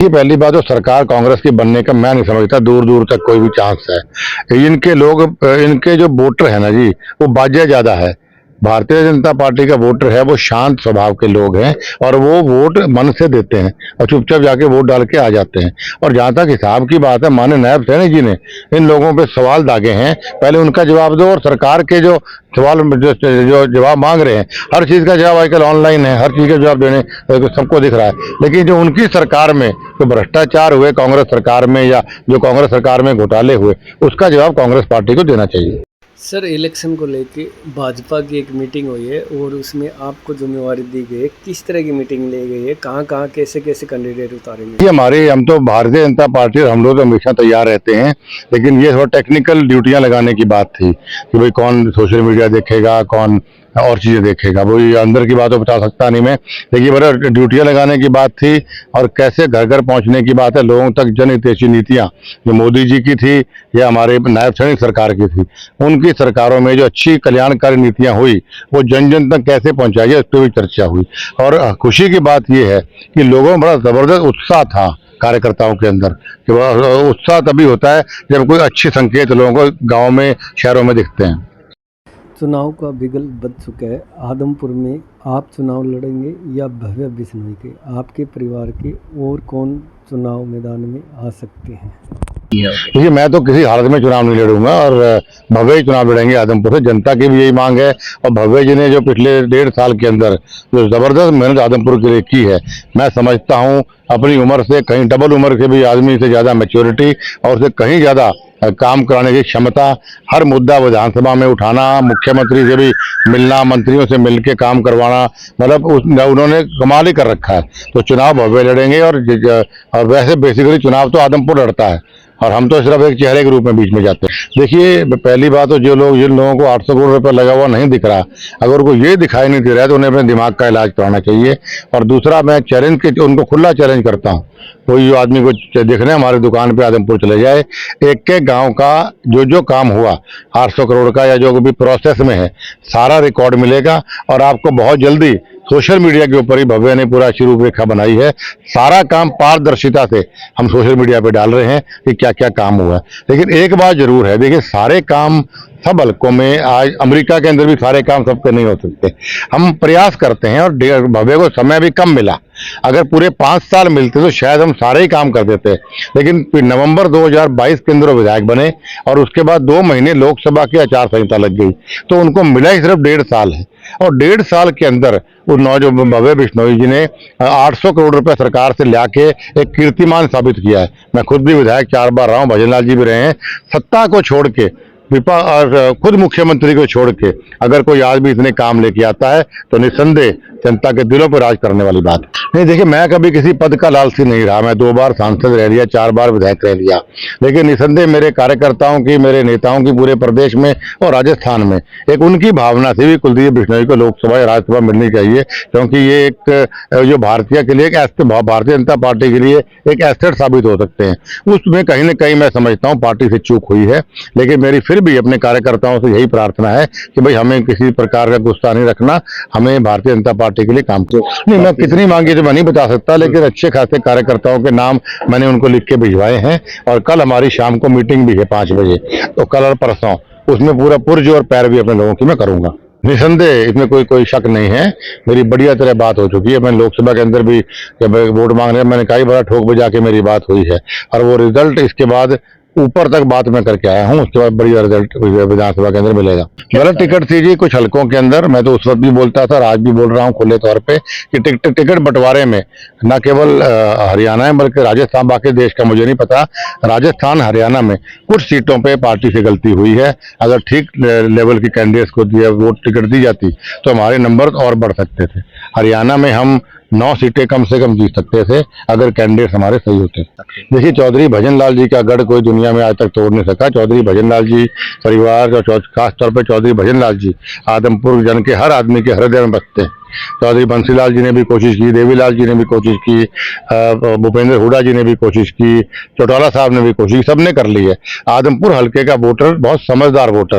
ये पहली बात तो सरकार कांग्रेस की बनने का मैं नहीं समझता दूर दूर तक कोई भी चांस है। इनके लोग, इनके जो वोटर है ना जी, वो बाजे ज्यादा है। भारतीय जनता पार्टी का वोटर है वो शांत स्वभाव के लोग हैं और वो वोट मन से देते हैं और चुपचाप जाके वोट डाल के आ जाते हैं। और जहां तक हिसाब की बात है, माननीय नायब सैनी जी ने इन लोगों पे सवाल दागे हैं, पहले उनका जवाब दो। और सरकार के जो सवाल जो जवाब मांग रहे हैं, हर चीज का जवाब आजकल ऑनलाइन है, हर चीज का जवाब देने तो सबको दिख रहा है। लेकिन जो उनकी सरकार में जो भ्रष्टाचार हुए कांग्रेस सरकार में, या जो कांग्रेस सरकार में घोटाले हुए, उसका जवाब कांग्रेस पार्टी को देना चाहिए। सर, इलेक्शन को लेके भाजपा की एक मीटिंग हुई है और उसमें आपको जिम्मेवारी दी गई है। किस तरह की मीटिंग ली गई है, कहाँ कहाँ कैसे कैसे कैंडिडेट उतारेंगे? हम तो भारतीय जनता पार्टी और हम लोग तो हमेशा तैयार रहते हैं, लेकिन ये थोड़ा टेक्निकल ड्यूटियां लगाने की बात थी कि भाई कौन सोशल मीडिया देखेगा, कौन और चीजें देखेगा, वो अंदर की बात तो बता सकता नहीं मैं। लेकिन बड़ा ड्यूटियां लगाने की बात थी और कैसे घर घर पहुंचने की बात है, लोगों तक जन हितैषी नीतियां जो मोदी जी की थी या हमारे नायब सैनी सरकार की थी, उनकी सरकारों में जो अच्छी कल्याणकारी नीतियां हुई वो जन जन तक कैसे पहुंचाई है, उस पर भी चर्चा हुई। और खुशी की बात यह है कि लोगों में बड़ा जबरदस्त उत्साह था कार्यकर्ताओं के अंदर, कि उत्साह तभी होता है जब कोई अच्छे संकेत लोगों को गाँव में, शहरों में दिखते हैं। चुनाव का बिगल बज चुका है। आदमपुर में आप चुनाव लड़ेंगे या भव्य बिश्नोई के, आपके परिवार के और कौन चुनाव मैदान में आ सकते हैं? देखिए, मैं तो किसी हालत में चुनाव नहीं लड़ूंगा और भव्य ही चुनाव लड़ेंगे आदमपुर से। जनता की भी यही मांग है और भव्य जी ने जो पिछले 1.5 साल के अंदर जो जबरदस्त मेहनत आदमपुर के लिए की है, मैं समझता हूं अपनी उम्र से कहीं डबल उम्र के भी आदमी से ज्यादा मैच्योरिटी और उससे कहीं ज्यादा काम कराने की क्षमता, हर मुद्दा विधानसभा में उठाना, मुख्यमंत्री से भी मिलना, मंत्रियों से मिलके काम करवाना, मतलब उन्होंने कमाल ही कर रखा है। तो चुनाव भव्य लड़ेंगे और वैसे बेसिकली चुनाव तो आदमपुर लड़ता है और हम तो सिर्फ एक चेहरे के रूप में बीच में जाते हैं। देखिए, पहली बात तो जिन लोगों को 800 करोड़ रुपए लगा हुआ नहीं दिख रहा, अगर उनको ये दिखाई नहीं दे रहा है तो उन्हें अपने दिमाग का इलाज कराना चाहिए। और दूसरा, मैं उनको खुला चैलेंज करता हूँ, कोई जो आदमी को देखने हमारी दुकान पे आदमपुर चले जाए, एक एक गांव का जो काम हुआ 800 करोड़ का या जो भी प्रोसेस में है, सारा रिकॉर्ड मिलेगा। और आपको बहुत जल्दी सोशल मीडिया के ऊपर ही भव्य ने पूरा अच्छी रूपरेखा बनाई है। सारा काम पारदर्शिता से हम सोशल मीडिया पे डाल रहे हैं कि क्या क्या काम हुआ है। लेकिन एक बात जरूर है, देखिए, सारे काम सब हल्कों में, आज अमेरिका के अंदर भी सारे काम सबके नहीं हो सकते। हम प्रयास करते हैं और भव्य को समय भी कम मिला। अगर पूरे 5 साल मिलते तो शायद हम सारे ही काम कर देते। लेकिन नवंबर 2022 के अंदर विधायक बने और उसके बाद 2 महीने लोकसभा की आचार संहिता लग गई, तो उनको मिला ही सिर्फ 1.5 साल है। और 1.5 साल के अंदर उन नौजवान भव्य बिश्नोई जी ने 800 करोड़ रुपए सरकार से लाके एक कीर्तिमान साबित किया है। मैं खुद भी विधायक 4 बार रहा हूं, भजनलाल जी भी रहे हैं। सत्ता को छोड़ के, और खुद मुख्यमंत्री को छोड़ के अगर कोई आदमी इतने काम लेके आता है तो निस्संदेह जनता के दिलों पर राज करने वाली बात नहीं। देखिए, मैं कभी किसी पद का लालची नहीं रहा। मैं 2 बार सांसद रह लिया, 4 बार विधायक रह लिया। लेकिन निस्संदेह मेरे कार्यकर्ताओं की, मेरे नेताओं की पूरे प्रदेश में और राजस्थान में एक उनकी भावना थी भी कुलदीप बिश्नोई को लोकसभा या राज्यसभा मिलनी चाहिए, क्योंकि ये एक जो भारतीय के लिए भारतीय जनता पार्टी के लिए एक एसेट साबित हो सकते हैं। उसमें कहीं ना कहीं मैं समझता हूँ पार्टी से चूक हुई है। लेकिन मेरी फिर भी अपने कार्यकर्ताओं से यही प्रार्थना है कि भाई हमें किसी प्रकार का गुस्सा नहीं रखना, हमें भारतीय जनता पार्टी के लिए काम नहीं, मैं कितनी मांगी तो मैं नहीं बता सकता, लेकिन अच्छे खासे कार्यकर्ताओं के नाम मैंने उनको लिख के भिजवाए हैं। और कल हमारी शाम को मीटिंग भी है 5 बजे, तो कल और परसों उसमें पूरा पुरज और पैरवी अपने लोगों की मैं करूंगा। निसंदेह इसमें कोई शक नहीं है। मेरी बढ़िया तरह बात हो चुकी है। मैंने लोकसभा के अंदर भी जब वोट मांगने मैंने कई बार ठोक बजा के मेरी बात हुई है और वो रिजल्ट इसके बाद ऊपर तक बात मैं करके आया हूँ। उसके बाद बढ़िया रिजल्ट विधानसभा के अंदर मिलेगा। गलत टिकट थी जी कुछ हलकों के अंदर, मैं तो उस वक्त भी बोलता था, आज भी बोल रहा हूँ खुले तौर पे कि टिकट बंटवारे में न केवल हरियाणा है बल्कि राजस्थान, बाकी देश का मुझे नहीं पता, राजस्थान हरियाणा में कुछ सीटों पे पार्टी से गलती हुई है। अगर ठीक लेवल की कैंडिडेट्स को वोट टिकट दी जाती तो हमारे नंबर और बढ़ सकते थे। हरियाणा में हम 9 सीटें कम से कम जीत सकते थे अगर कैंडिडेट हमारे सही होते। देखिए, चौधरी भजनलाल जी का गढ़ कोई दुनिया में आज तक तोड़ नहीं सका। चौधरी भजनलाल जी परिवार और खासतौर पर चौधरी भजनलाल जी आदमपुर जन के हर आदमी के हृदय में बसते हैं। चौधरी बंसीलाल जी ने भी कोशिश की, देवीलाल जी ने भी कोशिश की, भूपेंद्र हुडा जी ने भी कोशिश की, चौटाला साहब ने भी कोशिश की, सबने कर ली है। आदमपुर हल्के का वोटर बहुत समझदार वोटर